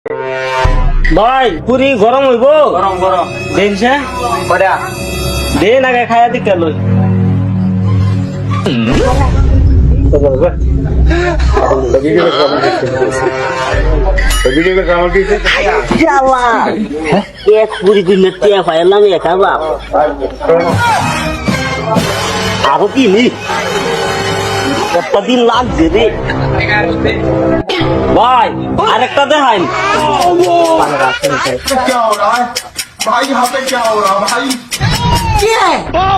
ভাই পুরি গরম হইব গরম গরম দেন সে কয়টা দেন আগে খায়া দিকে লই এক পুরি দিন টিয়া পাইলাম একা বাপ আরো কি নি কতদিন লাগছে রে ভাই আরেকটা দেখাইন क्या हो रहा है भाई यहाँ पे क्या हो रहा है भाई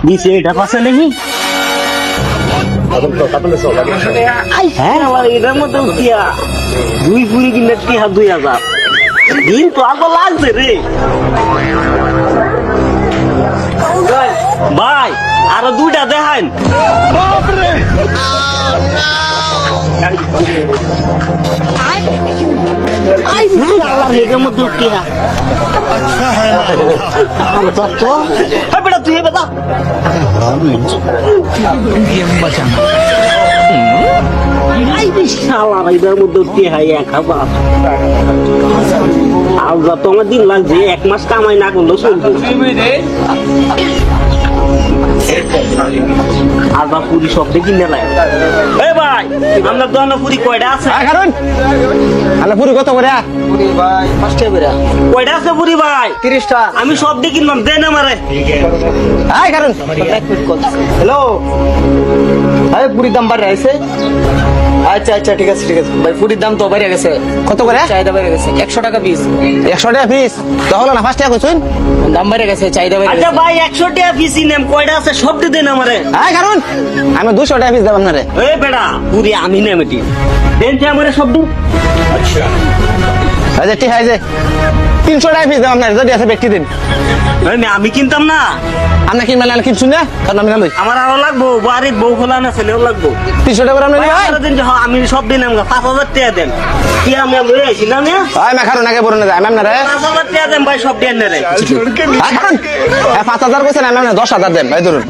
নিচে এটা পাশে নেই হ্যাঁ আমার এটার মধ্যে উঠিয়া দুই পুরি কিনে টিয়া 2000 দিন তো আগে লাগছে রে ভাই আরো দুইটা দেখাইন এটার মধ্যে উঠিয়া বেটা তুই বেটা এটার মধ্যে উঠিয়ে হাই খাবা আর যত আমার দিন লাগছে 1 মাস কামাই না করলেও চলবে আর বা পুরি সব দেখি মেলায় ভাই আমরা দোকানে পুরি কয়টা আছে কারণ আলা পুরি কত করে পুরি ভাই 5 টাকা করে কয়টা আছে পুরি ভাই 30 টাকা আমি সব দেখি নাম দেন আমারে আয় কারণ হ্যালো ভাই পুরির দাম বাড়ে আছে আচ্ছা আচ্ছা ঠিক আছে ভাই পুরির দাম তো বেড়ে গেছে কত করে চাহিদা বেড়ে গেছে 100 টাকা পিস 100 টাকা পিস তো হলো না 5 টাকা কইছুন দাম বেড়ে গেছে চাহিদা বেড়ে আচ্ছা গেছে ভাই 100 টাকা পিসি নেম কয়টা আছে সব দেন আমারে আয় কারণ আমি 200 টাকা পিস দেব আপনারে এই বেটা পুরি আমি নেম এটি দেন আমারে সব দিন আচ্ছা ঠিক আছে 300 টাকা পিস দেব আপনারে যদি আছে ব্যক্তি দিন আমি কিনতাম না আপনি কি মেলা কিনছুন না কারণ আমি লই আমার আরো লাগবো বাড়ির বউ খোলা না ছেলেও লাগবো 300 টাকা করে আপনি ভাই, ভাই আরো দিন হ্যাঁ, আমি সব দিন আমাকে 5000 টাকা দেন কি আমি লই আইছি না না আয় মা কারণ আগে বড় না আমি আপনারে 5000 টাকা দেন ভাই সব দেন রে আয় কারণ 5000 কইছেন আমি আপনারে 10000 দেন ভাই ধরুন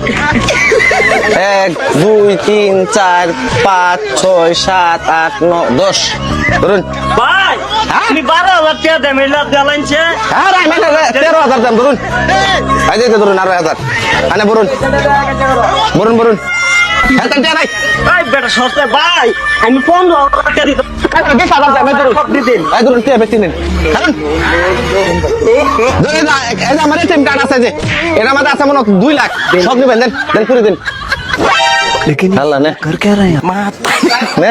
1 2 3 4 5 6 7 8 9 10 ধরুন ভাই আপনি 12000 টাকা দেন এলা দেলাইছে আর আমি 13000 দেন ধরুন আই দিতে ধরুন আর 1000 আনে বরুন বরুন বরুন হ্যাঁ তাই নাই ভাই বেটা সস্তা ভাই আমি 15000 টাকা দিতে 20000 দেন ধরুন সব দিতেন ভাই ধরুন তে ব্যক্তি নিন কারণ ধরে না এই যে আমার এটিএম কার্ড আছে যে এর মধ্যে আছে মনে 2 লাখ সব দিবেন দেন দেন করে দিন लेकिन আল্লাহ নে कर क्या रहे हैं নে